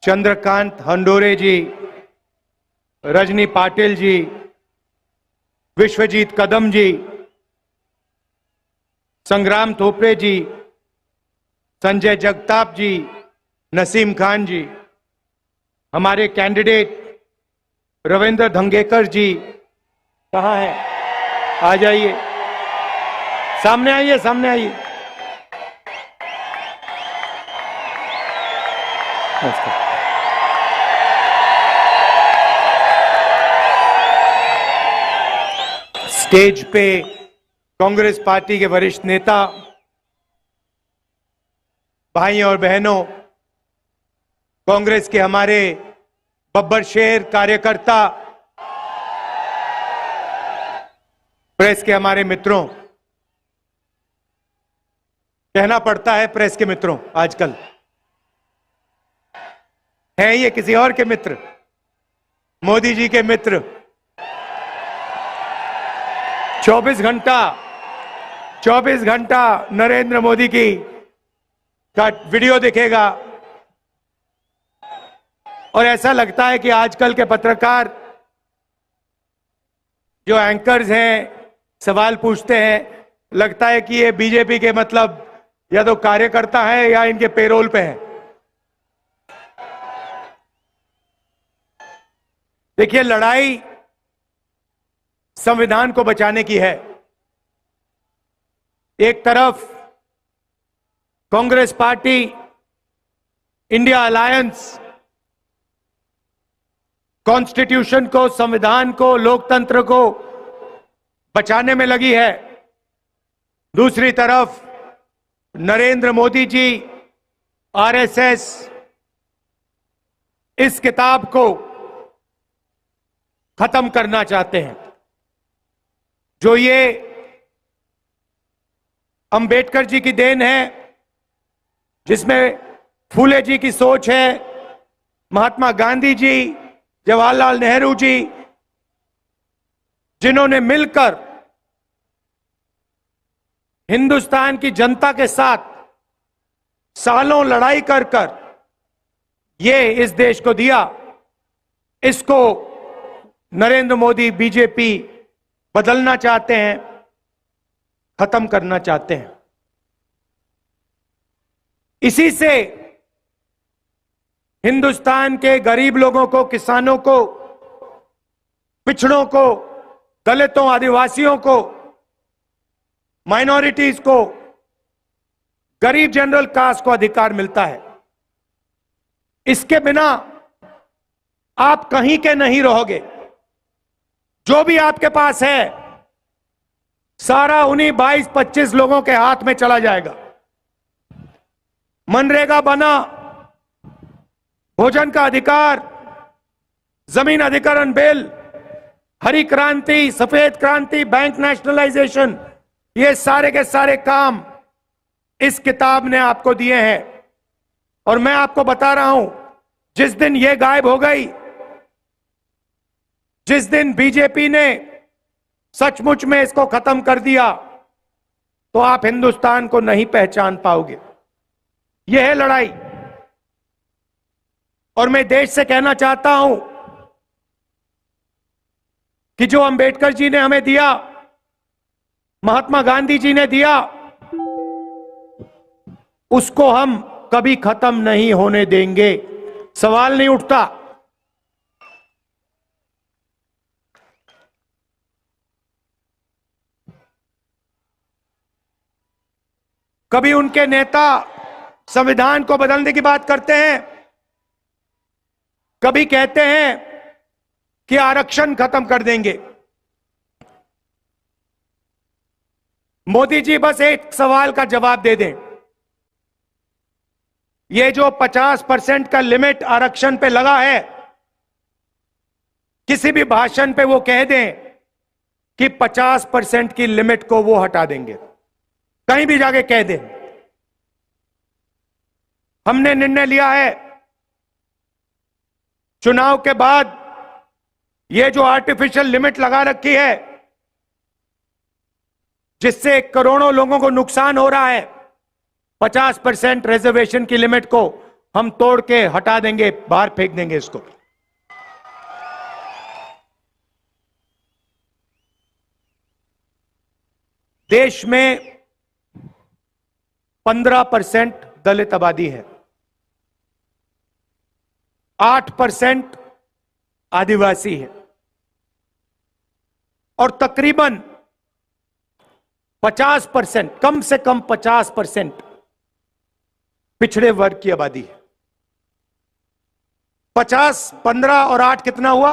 चंद्रकांत हंडोरे जी, रजनी पाटिल जी, विश्वजीत कदम जी, संग्राम थोपड़े जी, संजय जगताप जी, नसीम खान जी, हमारे कैंडिडेट रविंद्र धंगेकर जी कहाँ हैं? आ जाइए, सामने आइए, सामने आइए। स्टेज पे कांग्रेस पार्टी के वरिष्ठ नेता, भाई और बहनों, कांग्रेस के हमारे बब्बर शेर कार्यकर्ता, प्रेस के हमारे मित्रों, कहना पड़ता है प्रेस के मित्रों, आजकल हैं ये किसी और के मित्र, मोदी जी के मित्र। 24 घंटा नरेंद्र मोदी की का वीडियो दिखेगा और ऐसा लगता है कि आजकल के पत्रकार जो एंकर्स हैं, सवाल पूछते हैं, लगता है कि ये बीजेपी के मतलब या तो कार्यकर्ता है या इनके पेरोल पे है। देखिए, लड़ाई संविधान को बचाने की है। एक तरफ Congress party, India alliance constitution को, संविधान को, लोकतंत्र को बचाने में लगी है। दूसरी तरफ नरेंद्र मोदी जी, आरएसएस इस किताब को खत्म करना चाहते हैं। जो ये अंबेडकर जी की देन है, जिसमें फूले जी की सोच है, महात्मा गांधी जी, जवाहरलाल नेहरू जी, जिन्होंने मिलकर हिंदुस्तान की जनता के साथ सालों लड़ाई कर कर ये इस देश को दिया, इसको नरेंद्र मोदी, बीजेपी बदलना चाहते हैं, खत्म करना चाहते हैं। इसी से हिंदुस्तान के गरीब लोगों को, किसानों को, पिछड़ों को, दलितों, आदिवासियों को, माइनॉरिटीज को, गरीब जनरल कास्ट को अधिकार मिलता है। इसके बिना आप कहीं के नहीं रहोगे। जो भी आपके पास है सारा उन्हीं 22-25 लोगों के हाथ में चला जाएगा। मनरेगा बना, भोजन का अधिकार, जमीन अधिग्रहण बिल, हरी क्रांति, सफेद क्रांति, बैंक नेशनलाइजेशन, ये सारे के सारे काम इस किताब ने आपको दिए हैं। और मैं आपको बता रहा हूं, जिस दिन ये गायब हो गई, जिस दिन बीजेपी ने सचमुच में इसको खत्म कर दिया, तो आप हिंदुस्तान को नहीं पहचान पाओगे। यह है लड़ाई। और मैं देश से कहना चाहता हूं कि जो अंबेडकर जी ने हमें दिया, महात्मा गांधी जी ने दिया, उसको हम कभी खत्म नहीं होने देंगे। सवाल नहीं उठता। कभी उनके नेता संविधान को बदलने की बात करते हैं, कभी कहते हैं कि आरक्षण खत्म कर देंगे। मोदी जी बस एक सवाल का जवाब दे दें। ये जो 50% का लिमिट आरक्षण पे लगा है, किसी भी भाषण पे वो कह दें कि 50% की लिमिट को वो हटा देंगे, कहीं भी जाके कह दें। हमने निर्णय लिया है, चुनाव के बाद ये जो आर्टिफिशियल लिमिट लगा रखी है, जिससे करोड़ों लोगों को नुकसान हो रहा है, 50% रिजर्वेशन की लिमिट को हम तोड़ के हटा देंगे, बाहर फेंक देंगे इसको। देश में 15% दलित आबादी है, 8% आदिवासी है और तकरीबन 50%, कम से कम 50% पिछड़े वर्ग की आबादी है। 50, 15 और 8 कितना हुआ?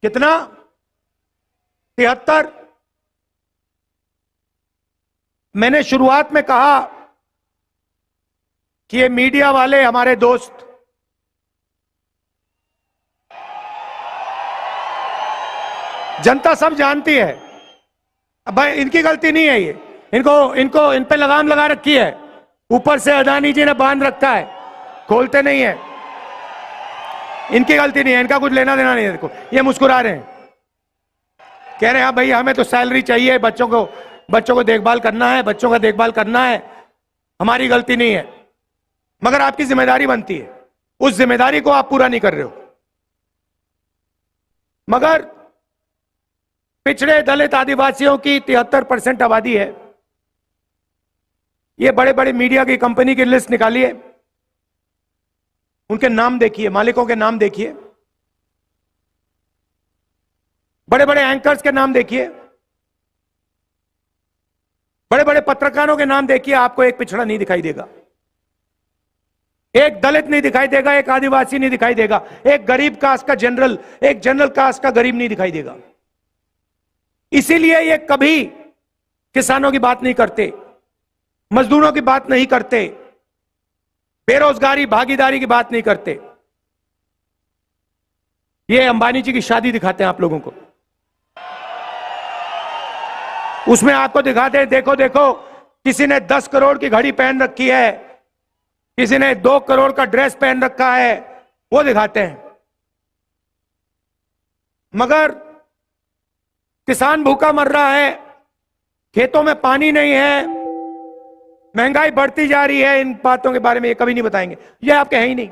कितना? 73। मैंने शुरुआत में कहा कि ये मीडिया वाले हमारे दोस्त जनता सब जानती है। अब भाई इनकी गलती नहीं है, ये इन पे लगाम लगा रखी है, ऊपर से अदानी जी ने बांध रखा है, खोलते नहीं है। इनकी गलती नहीं है, इनका कुछ लेना देना नहीं है। देखो ये मुस्कुरा रहे हैं, कह रहे हैं हाँ भाई हमें तो सैलरी चाहिए, बच्चों को देखभाल करना है, बच्चों का देखभाल करना है, हमारी गलती नहीं है। मगर आपकी जिम्मेदारी बनती है, उस जिम्मेदारी को आप पूरा नहीं कर रहे हो। मगर पिछड़े दलित आदिवासियों की 73% आबादी है। ये बड़े बड़े मीडिया की कंपनी की लिस्ट निकालिए, उनके नाम देखिए, मालिकों के नाम देखिए, बड़े बड़े एंकर्स के नाम देखिए, बड़े बड़े पत्रकारों के नाम देखिए, आपको एक पिछड़ा नहीं दिखाई देगा, एक दलित नहीं दिखाई देगा, एक आदिवासी नहीं दिखाई देगा, एक गरीब कास्ट का जनरल, एक जनरल कास्ट का गरीब नहीं दिखाई देगा। इसीलिए ये कभी किसानों की बात नहीं करते, मजदूरों की बात नहीं करते, बेरोजगारी भागीदारी की बात नहीं करते। ये अंबानी जी की शादी दिखाते हैं आप लोगों को, उसमें आपको दिखाते हैं देखो देखो किसी ने 10 करोड़ की घड़ी पहन रखी है, किसी ने 2 करोड़ का ड्रेस पहन रखा है, वो दिखाते हैं। मगर किसान भूखा मर रहा है, खेतों में पानी नहीं है, महंगाई बढ़ती जा रही है, इन बातों के बारे में ये कभी नहीं बताएंगे। ये आपके हैं ही नहीं,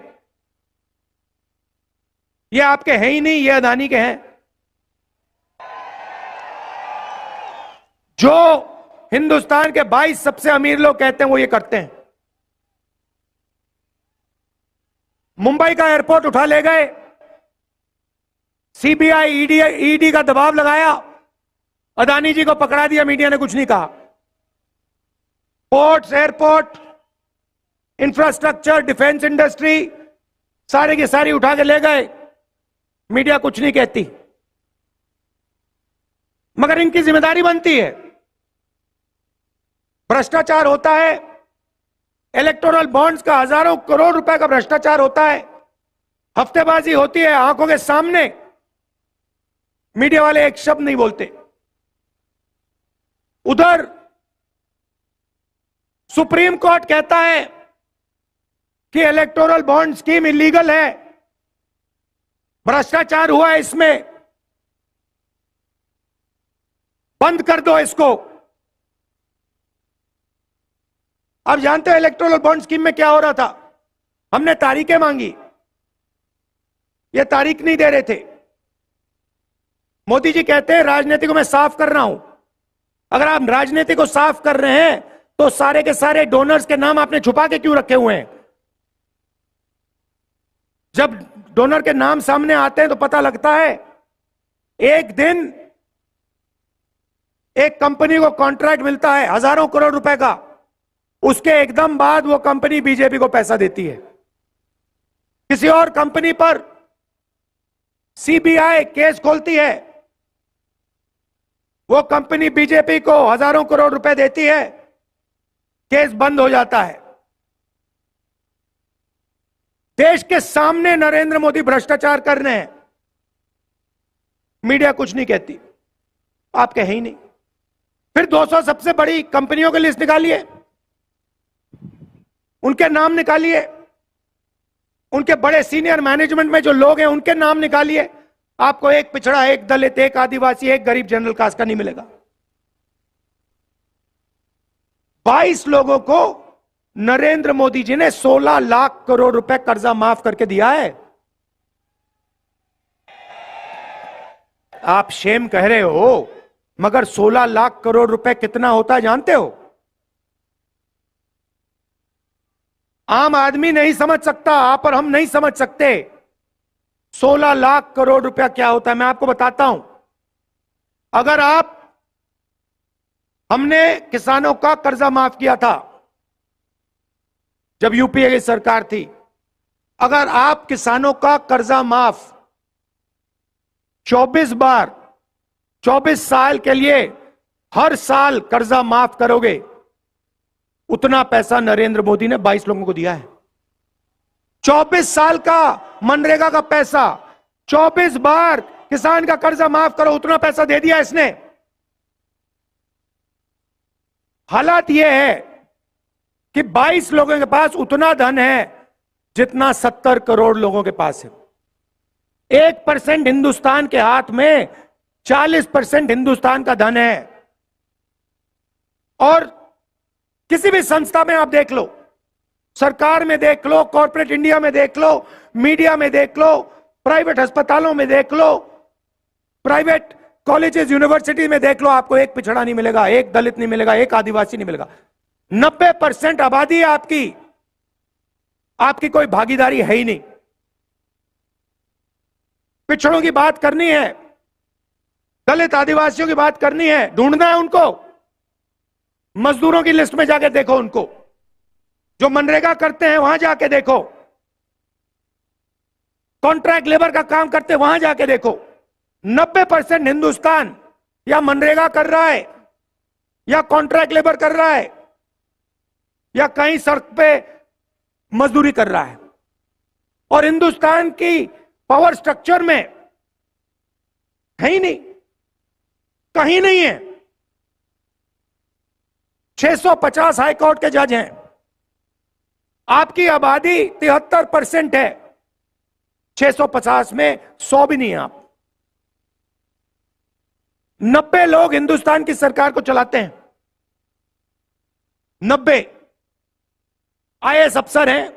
ये आपके हैं ही नहीं, ये अदानी के हैं। जो हिंदुस्तान के 22 सबसे अमीर लोग कहते हैं वो ये करते हैं। मुंबई का एयरपोर्ट उठा ले गए, सीबीआई ईडी का दबाव लगाया, अदानी जी को पकड़ा दिया, मीडिया ने कुछ नहीं कहा। Ports, airport, infrastructure, defence industry सारे की सारी उठा के ले गए, मीडिया कुछ नहीं कहती। मगर इनकी जिम्मेदारी बनती है। भ्रष्टाचार होता है, इलेक्टोरल बॉन्ड्स का हजारों करोड़ रुपए का भ्रष्टाचार होता है, हफ्तेबाजी होती है आंखों के सामने, मीडिया वाले एक शब्द नहीं बोलते। उधर सुप्रीम कोर्ट कहता है कि इलेक्टोरल बॉन्ड स्कीम इलीगल है, भ्रष्टाचार हुआ है इसमें, बंद कर दो इसको। आप जानते हो इलेक्टोरल बॉन्ड स्कीम में क्या हो रहा था? हमने तारीखें मांगी, ये तारीख नहीं दे रहे थे। मोदी जी कहते हैं राजनीति को मैं साफ कर रहा हूं। अगर आप राजनीति को साफ कर रहे हैं तो सारे के सारे डोनर्स के नाम आपने छुपा के क्यों रखे हुए हैं? जब डोनर के नाम सामने आते हैं तो पता लगता है। एक दिन एक कंपनी को कॉन्ट्रैक्ट मिलता है हजारों करोड़ रुपए का, उसके एकदम बाद वो कंपनी बीजेपी को पैसा देती है। किसी और कंपनी पर सीबीआई केस खोलती है, वो कंपनी बीजेपी को हजारों करोड़ रुपए देती है, केस बंद हो जाता है। देश के सामने नरेंद्र मोदी भ्रष्टाचार कर रहे हैं, मीडिया कुछ नहीं कहती, आप कहे ही नहीं। फिर 200 सबसे बड़ी कंपनियों की लिस्ट निकालिए, उनके नाम निकालिए, उनके बड़े सीनियर मैनेजमेंट में जो लोग हैं उनके नाम निकालिए, आपको एक पिछड़ा, एक दलित, एक आदिवासी, एक गरीब जनरल कास्ट का नहीं मिलेगा। 22 लोगों को नरेंद्र मोदी जी ने 16 लाख करोड़ रुपए कर्जा माफ करके दिया है। आप शेम कह रहे हो, मगर 16 लाख करोड़ रुपए कितना होता है जानते हो? आम आदमी नहीं समझ सकता, आप और हम नहीं समझ सकते 16 लाख करोड़ रुपया क्या होता है। मैं आपको बताता हूं। अगर हमने किसानों का कर्जा माफ किया था जब यूपीए की सरकार थी, अगर आप किसानों का कर्जा माफ 24 बार 24 साल के लिए हर साल कर्जा माफ करोगे, उतना पैसा नरेंद्र मोदी ने 22 लोगों को दिया है। 24 साल का मनरेगा का पैसा 24 बार किसान का कर्जा माफ करो, उतना पैसा दे दिया इसने। हालात यह है कि 22 लोगों के पास उतना धन है जितना 70 करोड़ लोगों के पास है। 1% हिंदुस्तान के हाथ में 40% हिंदुस्तान का धन है। और किसी भी संस्था में आप देख लो, सरकार में देख लो, कॉर्पोरेट इंडिया में देख लो, मीडिया में देख लो, प्राइवेट अस्पतालों में देख लो, प्राइवेट कॉलेजेस यूनिवर्सिटी में देख लो, आपको एक पिछड़ा नहीं मिलेगा, एक दलित नहीं मिलेगा, एक आदिवासी नहीं मिलेगा। 90% आबादी है आपकी कोई भागीदारी है ही नहीं। पिछड़ों की बात करनी है, दलित आदिवासियों की बात करनी है, ढूंढना है उनको। मजदूरों की लिस्ट में जाके देखो उनको, जो मनरेगा करते हैं वहां जाके देखो, कॉन्ट्रैक्ट लेबर का काम करते हैं वहां जाके देखो। 90% हिंदुस्तान या मनरेगा कर रहा है, या कॉन्ट्रैक्ट लेबर कर रहा है, या कहीं सड़क पे मजदूरी कर रहा है। और हिंदुस्तान की पावर स्ट्रक्चर में है ही नहीं, कहीं नहीं है। 650 हाईकोर्ट के जज हैं, आपकी आबादी 73% है, 650 में 100 भी नहीं है आप। 90 लोग हिंदुस्तान की सरकार को चलाते हैं, 90 आईएएस अफसर हैं,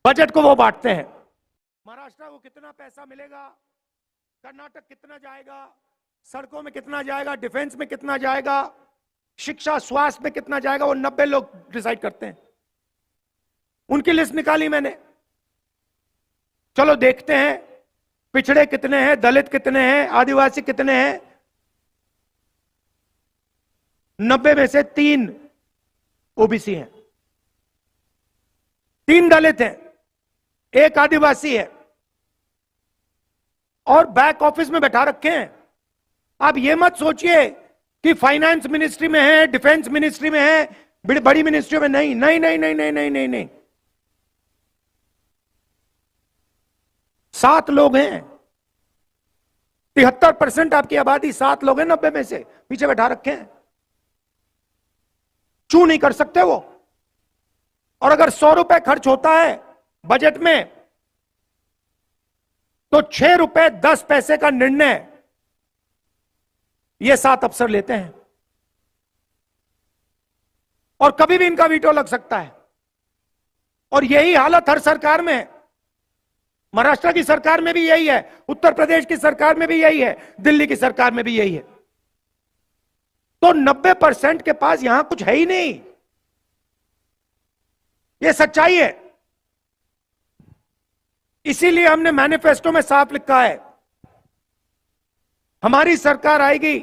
बजट को वो बांटते हैं। महाराष्ट्र को कितना पैसा मिलेगा, कर्नाटक कितना जाएगा, सड़कों में कितना जाएगा, डिफेंस में कितना जाएगा, शिक्षा स्वास्थ्य में कितना जाएगा, वो 90 लोग डिसाइड करते हैं। उनकी लिस्ट निकाली मैंने। चलो देखते हैं पिछड़े कितने हैं, दलित कितने हैं, आदिवासी कितने हैं। 90 में से 3 ओबीसी हैं, 3 दलित हैं, 1 आदिवासी है, और बैक ऑफिस में बैठा रखे हैं। आप ये मत सोचिए कि फाइनेंस मिनिस्ट्री में है, डिफेंस मिनिस्ट्री में है, बड़ी मिनिस्ट्री में नहीं। नहीं नहीं नहीं नहीं नहीं नहीं नहीं 7 लोग हैं। 73% आपकी आबादी, 7 लोग हैं 90 में से, पीछे बैठा रखे हैं। चू नहीं कर सकते वो। और अगर 100 रुपए खर्च होता है बजट में, तो 6 रुपए 10 पैसे का निर्णय ये 7 अफसर लेते हैं, और कभी भी इनका वीटो लग सकता है। और यही हालत हर सरकार में है। महाराष्ट्र की सरकार में भी यही है, उत्तर प्रदेश की सरकार में भी यही है, दिल्ली की सरकार में भी यही है। तो 90% के पास यहां कुछ है ही नहीं, यह सच्चाई है। इसीलिए हमने मैनिफेस्टो में साफ लिखा है, हमारी सरकार आएगी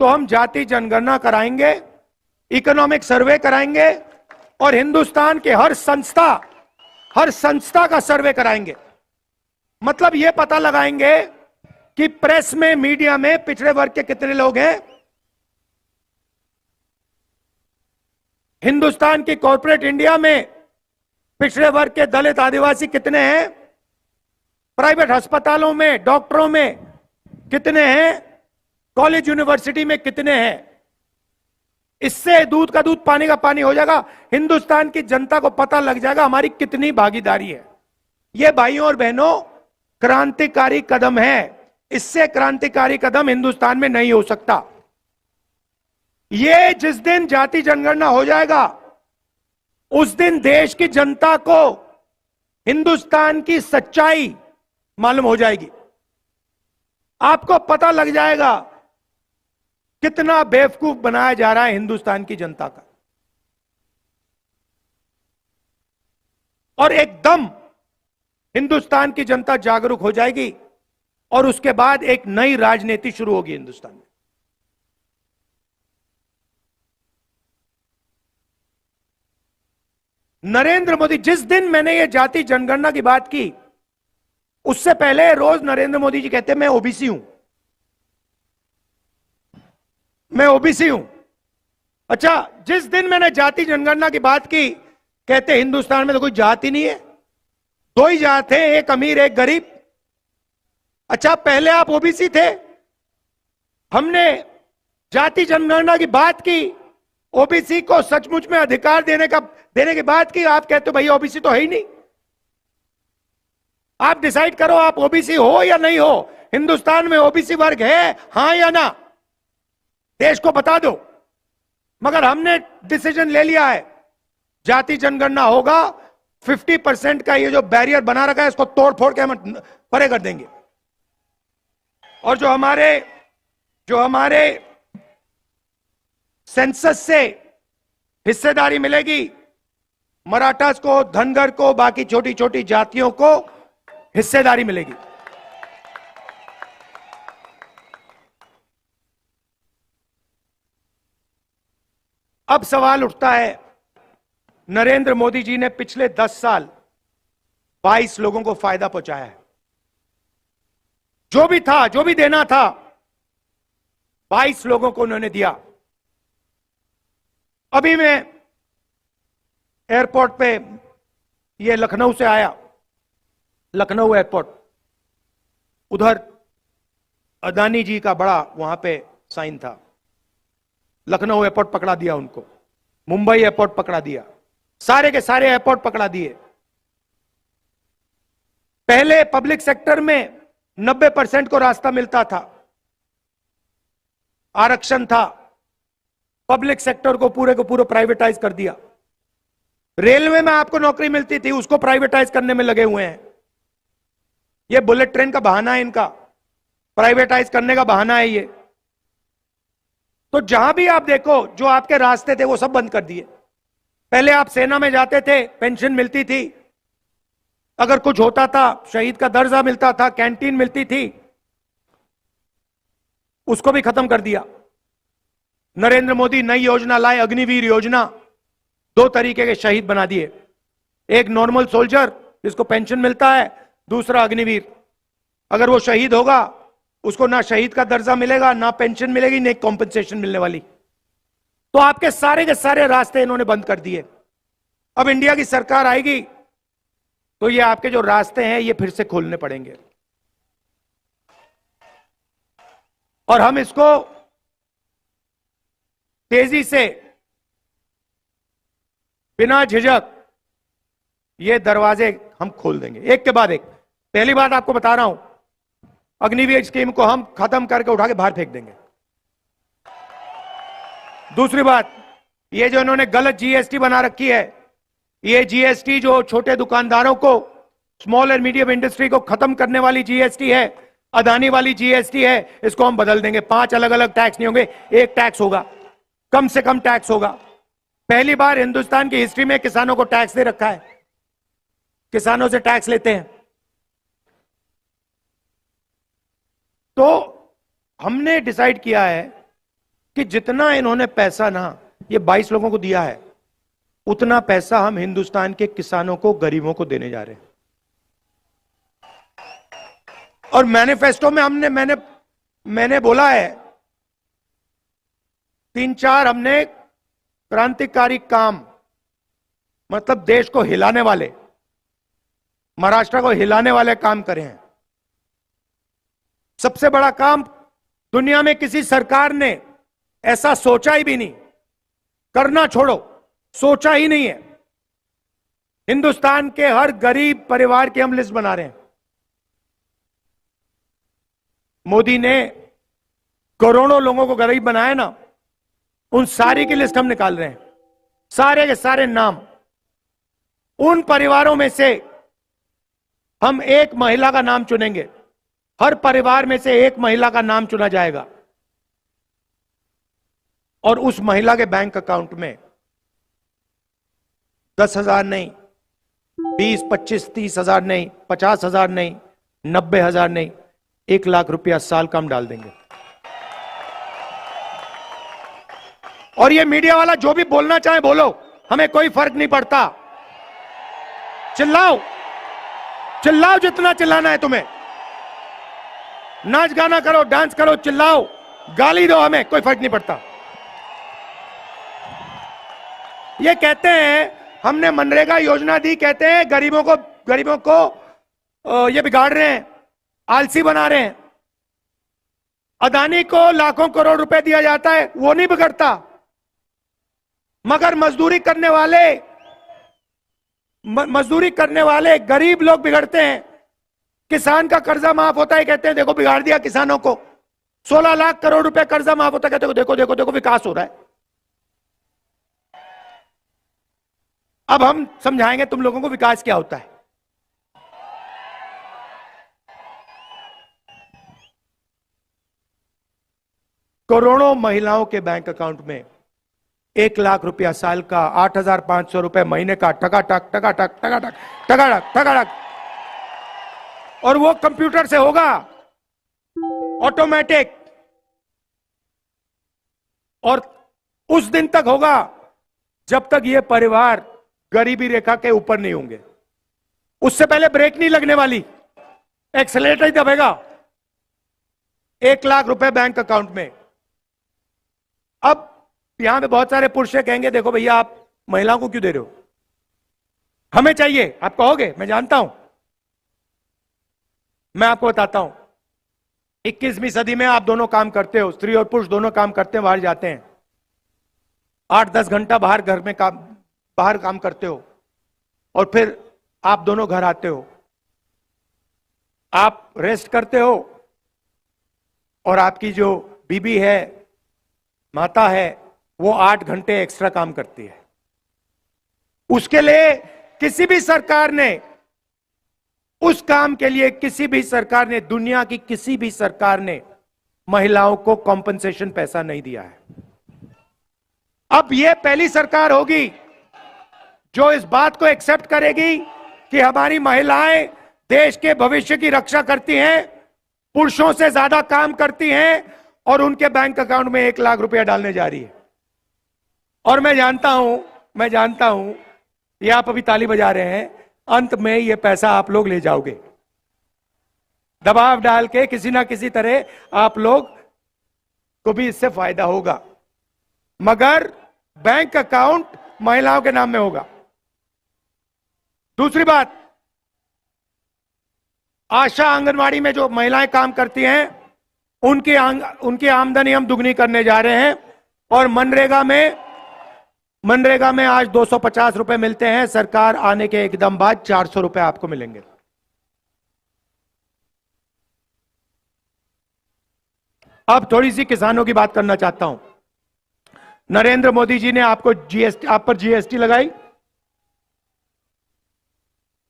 तो हम जाति जनगणना कराएंगे, इकोनॉमिक सर्वे कराएंगे, और हिंदुस्तान के हर संस्था का सर्वे कराएंगे। मतलब यह पता लगाएंगे कि प्रेस में, मीडिया में पिछड़े वर्ग के कितने लोग हैं, हिंदुस्तान की कॉर्पोरेट इंडिया में पिछड़े वर्ग के दलित आदिवासी कितने हैं, प्राइवेट अस्पतालों में डॉक्टरों में कितने हैं, कॉलेज यूनिवर्सिटी में कितने हैं। इससे दूध का दूध पानी का पानी हो जाएगा। हिंदुस्तान की जनता को पता लग जाएगा हमारी कितनी भागीदारी है। यह भाइयों और बहनों क्रांतिकारी कदम है। इससे क्रांतिकारी कदम हिंदुस्तान में नहीं हो सकता। यह जिस दिन जाति जनगणना हो जाएगा, उस दिन देश की जनता को हिंदुस्तान की सच्चाई मालूम हो जाएगी। आपको पता लग जाएगा कितना बेवकूफ बनाया जा रहा है हिंदुस्तान की जनता का। और एकदम हिंदुस्तान की जनता जागरूक हो जाएगी और उसके बाद एक नई राजनीति शुरू होगी हिंदुस्तान में। नरेंद्र मोदी, जिस दिन मैंने ये जाति जनगणना की बात की, उससे पहले रोज नरेंद्र मोदी जी कहते मैं ओबीसी हूं, मैं ओबीसी हूं। अच्छा, जिस दिन मैंने जाति जनगणना की बात की, कहते हिंदुस्तान में तो कोई जाति नहीं है, दो ही जात है, एक अमीर एक गरीब। अच्छा, पहले आप ओबीसी थे, हमने जाति जनगणना की बात की, ओबीसी को सचमुच में अधिकार देने की बात की, आप कहते हो भैया ओबीसी तो है ही नहीं। आप डिसाइड करो, आप ओबीसी हो या नहीं हो। हिंदुस्तान में ओबीसी वर्ग है, हां या ना, देश को बता दो। मगर हमने डिसीजन ले लिया है, जाति जनगणना होगा, 50% का ये जो बैरियर बना रखा है इसको तोड़ फोड़ के हम परे कर देंगे। और जो हमारे सेंसस से हिस्सेदारी मिलेगी, मराठास को, धनगर को, बाकी छोटी छोटी जातियों को हिस्सेदारी मिलेगी। अब सवाल उठता है, नरेंद्र मोदी जी ने पिछले 10 साल 22 लोगों को फायदा पहुंचाया है। जो भी था, जो भी देना था, 22 लोगों को उन्होंने दिया। अभी मैं एयरपोर्ट पे, ये लखनऊ से आया, लखनऊ एयरपोर्ट, उधर अदानी जी का बड़ा वहां पे साइन था। लखनऊ एयरपोर्ट पकड़ा दिया उनको, मुंबई एयरपोर्ट पकड़ा दिया, सारे के सारे एयरपोर्ट पकड़ा दिए। पहले पब्लिक सेक्टर में 90% को रास्ता मिलता था, आरक्षण था, पब्लिक सेक्टर को पूरे प्राइवेटाइज कर दिया। रेलवे में आपको नौकरी मिलती थी, उसको प्राइवेटाइज करने में लगे हुए हैं। ये बुलेट ट्रेन का बहाना है इनका, प्राइवेटाइज करने का बहाना है ये। तो जहां भी आप देखो, जो आपके रास्ते थे वो सब बंद कर दिए। पहले आप सेना में जाते थे, पेंशन मिलती थी, अगर कुछ होता था शहीद का दर्जा मिलता था, कैंटीन मिलती थी, उसको भी खत्म कर दिया। नरेंद्र मोदी नई योजना लाए, अग्निवीर योजना। 2 तरीके के शहीद बना दिए, एक नॉर्मल सोल्जर जिसको पेंशन मिलता है, दूसरा अग्निवीर। अगर वो शहीद होगा, उसको ना शहीद का दर्जा मिलेगा, ना पेंशन मिलेगी, ना कॉम्पेंसेशन मिलने वाली। तो आपके सारे के सारे रास्ते इन्होंने बंद कर दिए। अब इंडिया की सरकार आएगी तो ये आपके जो रास्ते हैं ये फिर से खोलने पड़ेंगे, और हम इसको तेजी से, बिना झिझक, ये दरवाजे हम खोल देंगे एक के बाद एक। पहली बात आपको बता रहा हूं, अग्निवीर स्कीम को हम खत्म करके उठा के बाहर फेंक देंगे। दूसरी बात, ये जो इन्होंने गलत जीएसटी बना रखी है, ये जीएसटी जो छोटे दुकानदारों को, स्मॉल एंड मीडियम इंडस्ट्री को खत्म करने वाली जीएसटी है, अदानी वाली जीएसटी है, इसको हम बदल देंगे। 5 अलग अलग टैक्स नहीं होंगे, एक टैक्स होगा, कम से कम टैक्स होगा। पहली बार हिंदुस्तान की हिस्ट्री में किसानों को टैक्स दे रखा है, किसानों से टैक्स लेते हैं। तो हमने डिसाइड किया है कि जितना इन्होंने पैसा ना ये 22 लोगों को दिया है, उतना पैसा हम हिंदुस्तान के किसानों को, गरीबों को देने जा रहे हैं। और मैनिफेस्टो में मैंने बोला है, 3-4 हमने क्रांतिकारी काम, मतलब देश को हिलाने वाले, महाराष्ट्र को हिलाने वाले काम करे हैं। सबसे बड़ा काम, दुनिया में किसी सरकार ने ऐसा सोचा ही भी नहीं, करना छोड़ो, सोचा ही नहीं है। हिंदुस्तान के हर गरीब परिवार की हम लिस्ट बना रहे हैं। मोदी ने करोड़ों लोगों को गरीब बनाया ना, उन सारी की लिस्ट हम निकाल रहे हैं, सारे के सारे नाम। उन परिवारों में से हम एक महिला का नाम चुनेंगे। हर परिवार में से एक महिला का नाम चुना जाएगा और उस महिला के बैंक अकाउंट में 10,000 नहीं, 20, 25, 30,000 नहीं, 50,000 नहीं, 90,000 नहीं, 1,00,000 रुपया साल का हम डाल देंगे। और ये मीडिया वाला जो भी बोलना चाहे बोलो, हमें कोई फर्क नहीं पड़ता। चिल्लाओ, चिल्लाओ जितना चिल्लाना है तुम्हें, नाच गाना करो, डांस करो, चिल्लाओ, गाली दो, हमें कोई फर्क नहीं पड़ता। ये कहते हैं हमने मनरेगा योजना दी, कहते हैं गरीबों को ये बिगाड़ रहे हैं, आलसी बना रहे हैं। अदानी को लाखों करोड़ रुपए दिया जाता है, वो नहीं बिगड़ता, मगर मजदूरी करने वाले गरीब लोग बिगड़ते हैं। किसान का कर्जा माफ होता है, कहते हैं देखो बिगाड़ दिया किसानों को। 16 लाख करोड़ रुपए कर्जा माफ होता है, कहते हैं देखो देखो देखो विकास हो रहा है। अब हम समझाएंगे तुम लोगों को विकास क्या होता है। करोड़ों महिलाओं के बैंक अकाउंट में 1,00,000 रुपया साल का, 8,500 रुपए महीने का, टकाटक टकाटक टकाटक टकाटक टकाटक। और वो कंप्यूटर से होगा, ऑटोमेटिक, और उस दिन तक होगा जब तक ये परिवार गरीबी रेखा के ऊपर नहीं होंगे। उससे पहले ब्रेक नहीं लगने वाली, एक्सेलेरेटर ही दबेगा। 1,00,000 रुपए बैंक अकाउंट में। अब यहां पे बहुत सारे पुरुष कहेंगे देखो भैया आप महिलाओं को क्यों दे रहे हो, हमें चाहिए। आप कहोगे, मैं जानता हूं, मैं आपको बताता हूं। 21वीं सदी में आप दोनों काम करते हो, स्त्री और पुरुष दोनों काम करते हैं, बाहर जाते हैं, 8-10 घंटा बाहर काम करते हो, और फिर आप दोनों घर आते हो, आप रेस्ट करते हो, और आपकी जो बीबी है, माता है, वो 8 घंटे एक्स्ट्रा काम करती है। उसके लिए किसी भी सरकार ने, उस काम के लिए किसी भी सरकार ने, दुनिया की किसी भी सरकार ने महिलाओं को कॉम्पनसेशन पैसा नहीं दिया है। अब यह पहली सरकार होगी जो इस बात को एक्सेप्ट करेगी कि हमारी महिलाएं देश के भविष्य की रक्षा करती हैं, पुरुषों से ज्यादा काम करती हैं, और उनके बैंक अकाउंट में 1,00,000 रुपया डालने जा रही है। और मैं जानता हूं, ये आप अभी ताली बजा रहे हैं, अंत में ये पैसा आप लोग ले जाओगे, दबाव डाल के किसी ना किसी तरह आप लोग को भी इससे फायदा होगा, मगर बैंक अकाउंट महिलाओं के नाम में होगा। दूसरी बात, आशा आंगनवाड़ी में जो महिलाएं काम करती हैं, उनकी आमदनी हम दुगनी करने जा रहे हैं। और मनरेगा में आज 250 रुपए मिलते हैं, सरकार आने के एकदम बाद 400 रुपए आपको मिलेंगे। अब थोड़ी सी किसानों की बात करना चाहता हूं। नरेंद्र मोदी जी ने आप पर जीएसटी लगाई,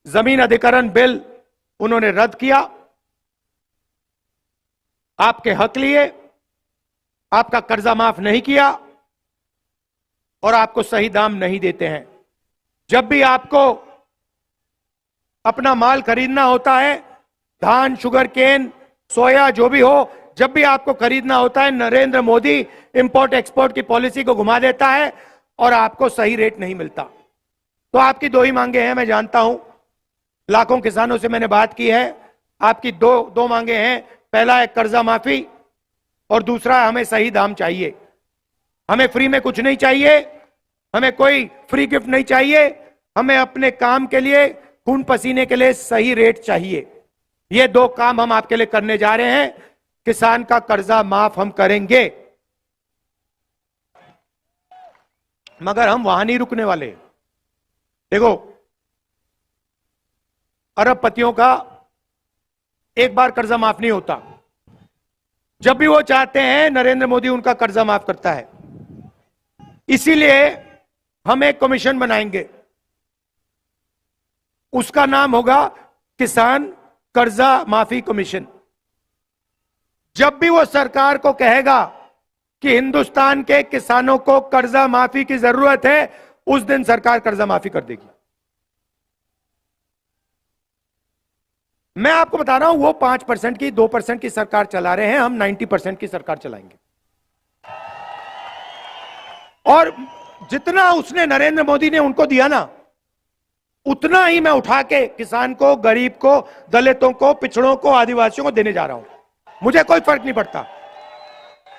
जमीन अधिग्रहण बिल उन्होंने रद्द किया, आपके हक लिए, आपका कर्जा माफ नहीं किया, और आपको सही दाम नहीं देते हैं। जब भी आपको अपना माल खरीदना होता है, धान, शुगर केन, सोया, जो भी हो, जब भी आपको खरीदना होता है, नरेंद्र मोदी इंपोर्ट एक्सपोर्ट की पॉलिसी को घुमा देता है और आपको सही रेट नहीं मिलता। तो आपकी दो ही मांगे हैं, मैं जानता हूं, लाखों किसानों से मैंने बात की है। आपकी दो मांगे हैं, पहला है कर्जा माफी, और दूसरा हमें सही दाम चाहिए। हमें फ्री में कुछ नहीं चाहिए, हमें कोई फ्री गिफ्ट नहीं चाहिए, हमें अपने काम के लिए, खून पसीने के लिए सही रेट चाहिए। ये दो काम हम आपके लिए करने जा रहे हैं। किसान का कर्जा माफ हम करेंगे, मगर हम वहां नहीं रुकने वाले। देखो, अरबपतियों का एक बार कर्जा माफ नहीं होता। जब भी वो चाहते हैं, नरेंद्र मोदी उनका कर्जा माफ करता है। इसीलिए हम एक कमीशन बनाएंगे उसका नाम होगा किसान कर्जा माफी कमीशन। जब भी वो सरकार को कहेगा कि हिंदुस्तान के किसानों को कर्जा माफी की जरूरत है, उस दिन सरकार कर्जा माफी कर देगी। मैं आपको बता रहा हूं, वो 5% की 2% की सरकार चला रहे हैं, हम 90% की सरकार चलाएंगे। और जितना उसने नरेंद्र मोदी ने उनको दिया ना, उतना ही मैं उठा के किसान को, गरीब को, दलितों को, पिछड़ों को, आदिवासियों को देने जा रहा हूं। मुझे कोई फर्क नहीं पड़ता।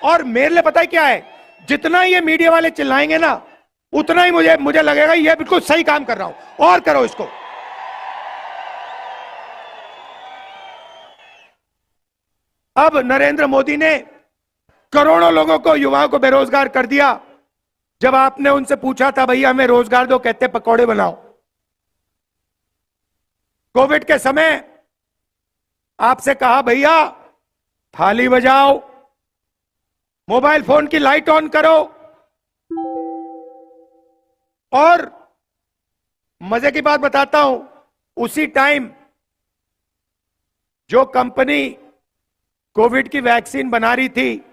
और मेरे लिए पता है क्या है, जितना ये मीडिया वाले चिल्लाएंगे ना, उतना ही मुझे लगेगा ये बिल्कुल सही काम कर रहा हूं, और करो इसको। अब नरेंद्र मोदी ने करोड़ों लोगों को, युवाओं को बेरोजगार कर दिया। जब आपने उनसे पूछा था भैया हमें रोजगार दो, कहते पकौड़े बनाओ। कोविड के समय आपसे कहा भैया थाली बजाओ, मोबाइल फोन की लाइट ऑन करो। और मजे की बात बताता हूं, उसी टाइम जो कंपनी कोविड की वैक्सीन बना रही थी,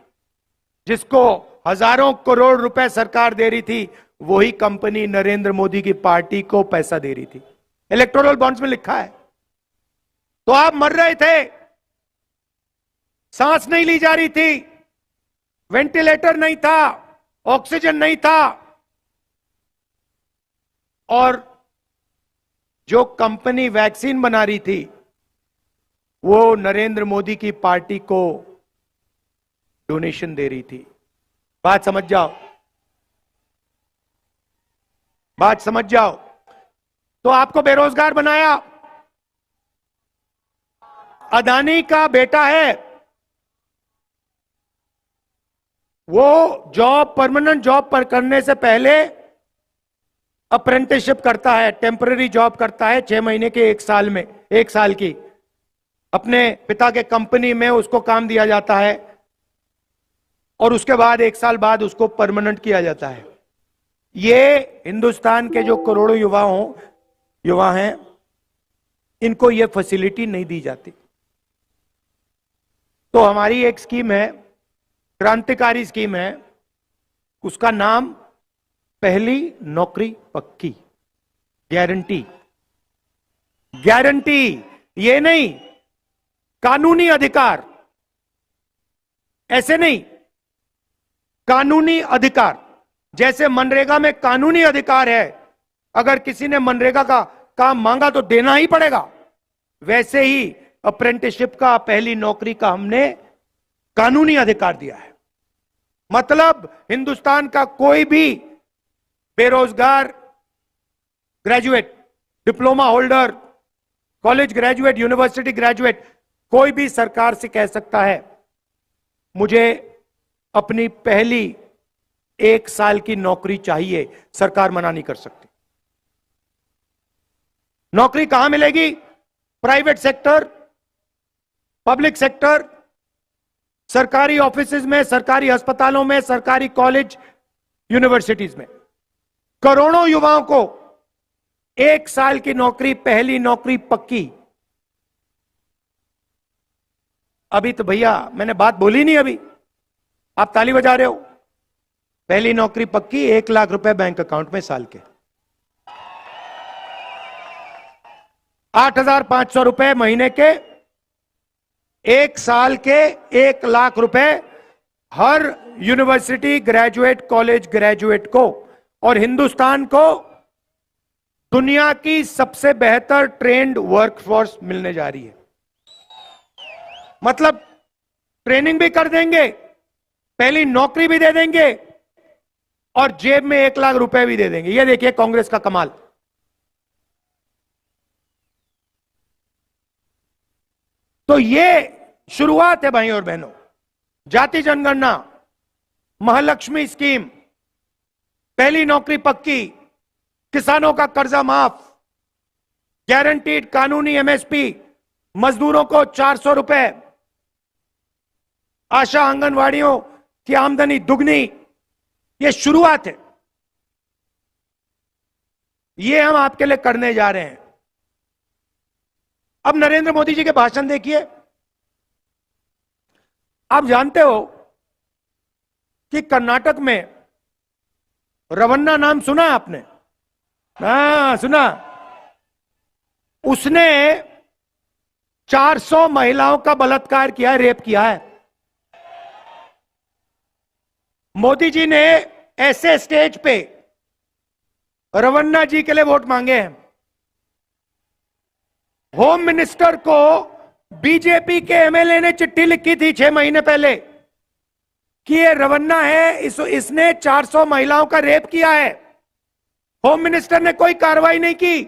जिसको हजारों करोड़ रुपए सरकार दे रही थी, वही कंपनी नरेंद्र मोदी की पार्टी को पैसा दे रही थी। इलेक्टोरल बॉन्ड्स में लिखा है। तो आप मर रहे थे, सांस नहीं ली जा रही थी, वेंटिलेटर नहीं था, ऑक्सीजन नहीं था, और जो कंपनी वैक्सीन बना रही थी वो नरेंद्र मोदी की पार्टी को डोनेशन दे रही थी। बात समझ जाओ, बात समझ जाओ। तो आपको बेरोजगार बनाया। अदानी का बेटा है, वो जॉब, परमानेंट जॉब पर करने से पहले अप्रेंटिसशिप करता है, टेम्पररी जॉब करता है 6 महीने के, 1 साल में, 1 साल की। अपने पिता के कंपनी में उसको काम दिया जाता है और उसके बाद 1 साल बाद उसको परमानेंट किया जाता है। ये हिंदुस्तान के जो करोड़ों युवा हैं, इनको ये फैसिलिटी नहीं दी जाती। तो हमारी एक स्कीम है, क्रांतिकारी स्कीम है, उसका नाम पहली नौकरी पक्की, गारंटी। गारंटी, ये नहीं कानूनी अधिकार, ऐसे नहीं, कानूनी अधिकार। जैसे मनरेगा में कानूनी अधिकार है, अगर किसी ने मनरेगा का काम मांगा तो देना ही पड़ेगा, वैसे ही अप्रेंटिसशिप का, पहली नौकरी का हमने कानूनी अधिकार दिया है। मतलब हिंदुस्तान का कोई भी बेरोजगार graduate, diploma holder, college graduate, university graduate, कोई भी सरकार से कह सकता है मुझे अपनी पहली 1 साल की नौकरी चाहिए, सरकार मना नहीं कर सकती। नौकरी कहां मिलेगी? प्राइवेट सेक्टर, पब्लिक सेक्टर, सरकारी ऑफिसेज में, सरकारी अस्पतालों में, सरकारी कॉलेज, यूनिवर्सिटीज में। करोड़ों युवाओं को 1 साल की नौकरी, पहली नौकरी पक्की। अभी तो भैया मैंने बात बोली नहीं, अभी आप ताली बजा रहे हो। पहली नौकरी पक्की, 1 लाख रुपए बैंक अकाउंट में साल के, 8,500 रुपए महीने के, 1 साल के 1 लाख रुपए हर यूनिवर्सिटी ग्रेजुएट, कॉलेज ग्रेजुएट को। और हिंदुस्तान को दुनिया की सबसे बेहतर ट्रेंड वर्कफोर्स मिलने जा रही है। मतलब ट्रेनिंग भी कर देंगे, पहली नौकरी भी दे देंगे, और जेब में 1 लाख रुपए भी दे देंगे। ये देखिए कांग्रेस का कमाल। तो ये शुरुआत है भाई और बहनों। जाति जनगणना, महालक्ष्मी स्कीम, पहली नौकरी पक्की, किसानों का कर्जा माफ, गारंटीड कानूनी एमएसपी, मजदूरों को 400 रुपए, आशा आंगनवाड़ियों की आमदनी दुगनी। ये शुरुआत है, ये हम आपके लिए करने जा रहे हैं। अब नरेंद्र मोदी जी के भाषण देखिए। आप जानते हो कि कर्नाटक में रवन्ना नाम सुना है आपने? हाँ, सुना। उसने 400 महिलाओं का बलात्कार किया है, रेप किया है। मोदी जी ने ऐसे स्टेज पे रवन्ना जी के लिए वोट मांगे हैं। होम मिनिस्टर को बीजेपी के एमएलए ने चिट्ठी लिखी थी 6 महीने पहले कि ये रवन्ना है, इसने 400 महिलाओं का रेप किया है। होम मिनिस्टर ने कोई कार्रवाई नहीं की।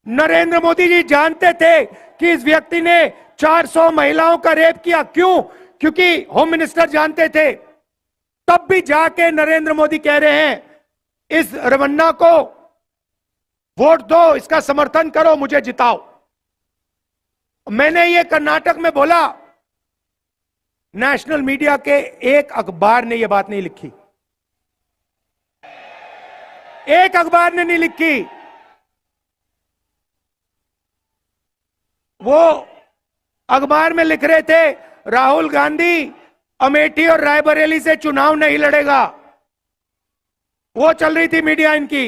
नरेंद्र मोदी जी जानते थे कि इस व्यक्ति ने 400 महिलाओं का रेप किया। क्यों? क्योंकि होम मिनिस्टर जानते थे। तब भी जाके नरेंद्र मोदी कह रहे हैं इस रवन्ना को वोट दो, इसका समर्थन करो, मुझे जिताओ। मैंने ये कर्नाटक में बोला, नेशनल मीडिया के एक अखबार ने यह बात नहीं लिखी, एक अखबार ने नहीं लिखी। वो अखबार में लिख रहे थे राहुल गांधी अमेठी और रायबरेली से चुनाव नहीं लड़ेगा। वो चल रही थी मीडिया इनकी।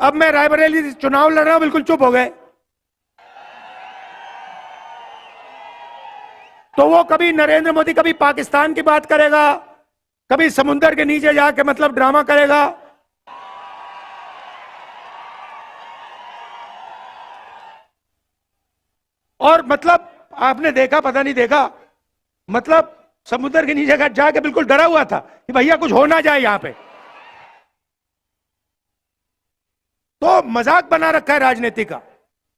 अब मैं रायबरेली से चुनाव लड़ रहा हूं, बिल्कुल चुप हो गए। तो वो कभी नरेंद्र मोदी कभी पाकिस्तान की बात करेगा, कभी समुद्र के नीचे जाके मतलब ड्रामा करेगा। और मतलब आपने देखा, पता नहीं देखा, मतलब समुद्र के नीचे जाके बिल्कुल डरा हुआ था कि भैया कुछ हो ना जाए यहां पे। तो मजाक बना रखा है राजनीति का।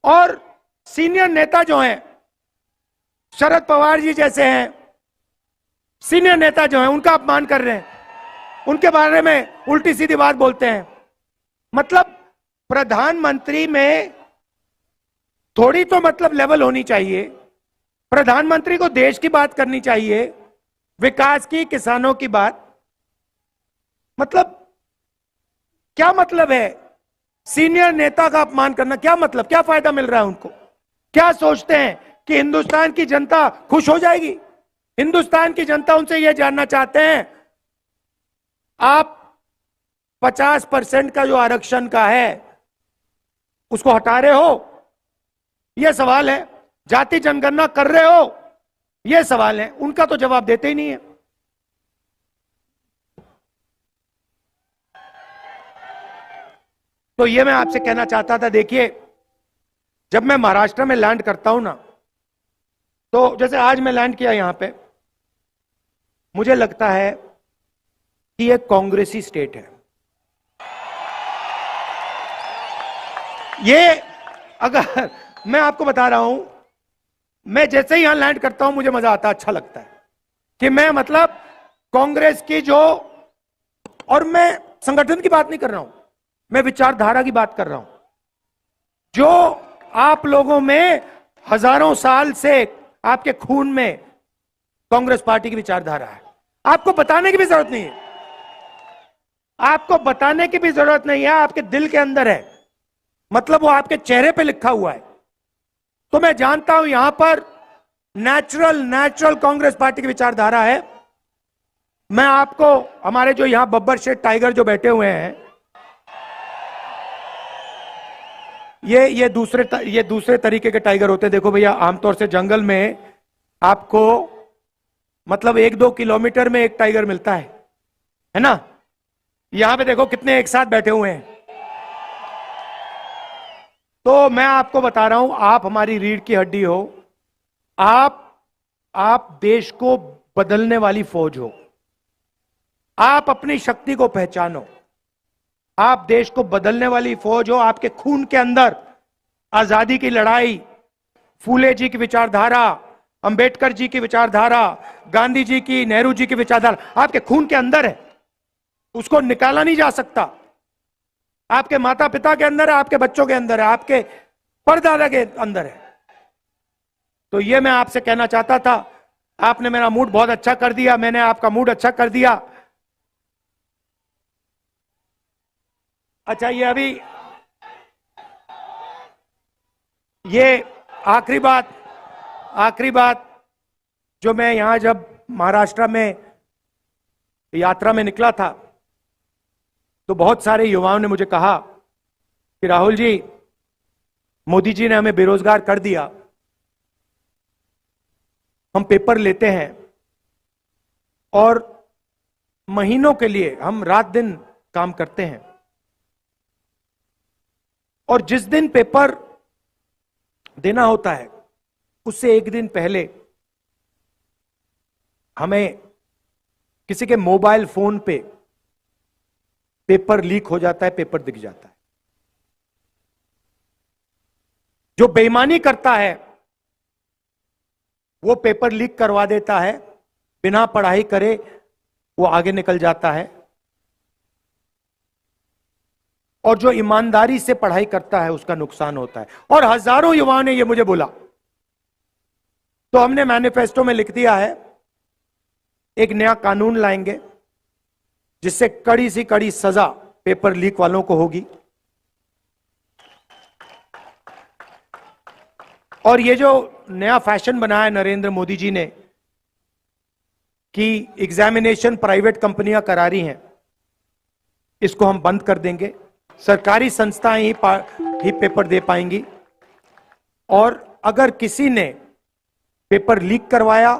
और सीनियर नेता जो हैं, शरद पवार जी जैसे हैं सीनियर नेता जो हैं, उनका अपमान कर रहे हैं, उनके बारे में उल्टी सीधी बात बोलते हैं। मतलब प्रधानमंत्री में थोड़ी तो मतलब लेवल होनी चाहिए। प्रधानमंत्री को देश की बात करनी चाहिए, विकास की, किसानों की बात। मतलब क्या मतलब है सीनियर नेता का अपमान करना? क्या मतलब, क्या फायदा मिल रहा है उनको? क्या सोचते हैं कि हिंदुस्तान की जनता खुश हो जाएगी? हिंदुस्तान की जनता उनसे यह जानना चाहते हैं, आप 50% का जो आरक्षण का है उसको हटा रहे हो, यह सवाल है। जाति जनगणना कर रहे हो, यह सवाल है। उनका तो जवाब देते ही नहीं है। तो यह मैं आपसे कहना चाहता था। देखिए, जब मैं महाराष्ट्र में लैंड करता हूं ना, तो जैसे आज मैं लैंड किया यहां पे, मुझे लगता है कि यह कांग्रेसी स्टेट है। ये अगर मैं आपको बता रहा हूं, मैं जैसे ही यहां लैंड करता हूं मुझे मजा आता है, अच्छा लगता है कि मैं मतलब कांग्रेस की जो, और मैं संगठन की बात नहीं कर रहा हूं, मैं विचारधारा की बात कर रहा हूं। जो आप लोगों में हजारों साल से आपके खून में कांग्रेस पार्टी की विचारधारा है। आपको बताने की भी जरूरत नहीं है, आपको बताने की भी जरूरत नहीं है, आपके दिल के अंदर है। मतलब वो आपके चेहरे पे लिखा हुआ है। तो मैं जानता हूं यहां पर नेचुरल कांग्रेस पार्टी की विचारधारा है। मैं आपको, हमारे जो यहां बब्बर शेठ टाइगर जो बैठे हुए हैं, ये दूसरे तरीके के टाइगर होते हैं। देखो भैया, आमतौर से जंगल में आपको मतलब 1-2 किलोमीटर में एक टाइगर मिलता है ना? यहां पे देखो कितने एक साथ बैठे हुए हैं। तो मैं आपको बता रहा हूं, आप हमारी रीढ़ की हड्डी हो। आप देश को बदलने वाली फौज हो। आप अपनी शक्ति को पहचानो। आप देश को बदलने वाली फौज हो। आपके खून के अंदर आजादी की लड़ाई, फूले जी की विचारधारा, अंबेडकर जी की विचारधारा, गांधी जी की, नेहरू जी की विचारधारा आपके खून के अंदर है। उसको निकाला नहीं जा सकता। आपके माता पिता के अंदर है, आपके बच्चों के अंदर है, आपके परदादा के अंदर है। तो ये मैं आपसे कहना चाहता था। आपने मेरा मूड बहुत अच्छा कर दिया, मैंने आपका मूड अच्छा कर दिया। अच्छा, ये अभी ये आखिरी बात जो मैं यहां जब महाराष्ट्र में यात्रा में निकला था तो बहुत सारे युवाओं ने मुझे कहा कि राहुल जी, मोदी जी ने हमें बेरोजगार कर दिया, हम पेपर लेते हैं और महीनों के लिए हम रात दिन काम करते हैं और जिस दिन पेपर देना होता है उससे एक दिन पहले हमें किसी के मोबाइल फोन पे पेपर लीक हो जाता है, पेपर दिख जाता है। जो बेईमानी करता है वो पेपर लीक करवा देता है, बिना पढ़ाई करे वो आगे निकल जाता है, और जो ईमानदारी से पढ़ाई करता है उसका नुकसान होता है। और हजारों युवाओं ने यह मुझे बोला, तो हमने मैनिफेस्टो में लिख दिया है एक नया कानून लाएंगे जिससे कड़ी सी कड़ी सजा पेपर लीक वालों को होगी। और ये जो नया फैशन बनाया नरेंद्र मोदी जी ने कि एग्जामिनेशन प्राइवेट कंपनियां करा रही हैं, इसको हम बंद कर देंगे। सरकारी संस्थाएं ही पेपर दे पाएंगी, और अगर किसी ने पेपर लीक करवाया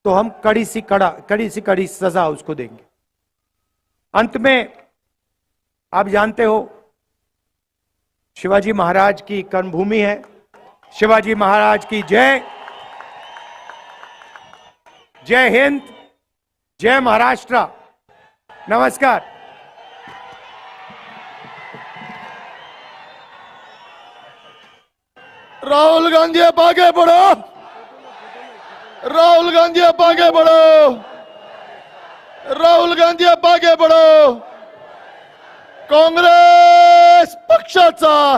तो हम कड़ी सी कड़ी सजा उसको देंगे। अंत में आप जानते हो शिवाजी महाराज की कर्मभूमि है, शिवाजी महाराज की जय। जय हिंद, जय महाराष्ट्र, नमस्कार। राहुल गांधी आप आगे बढ़ो, राहुल गांधी आप आगे बढ़ो, राहुल गांधी आप आगे बढ़ो। काँग्रेस पक्षाचा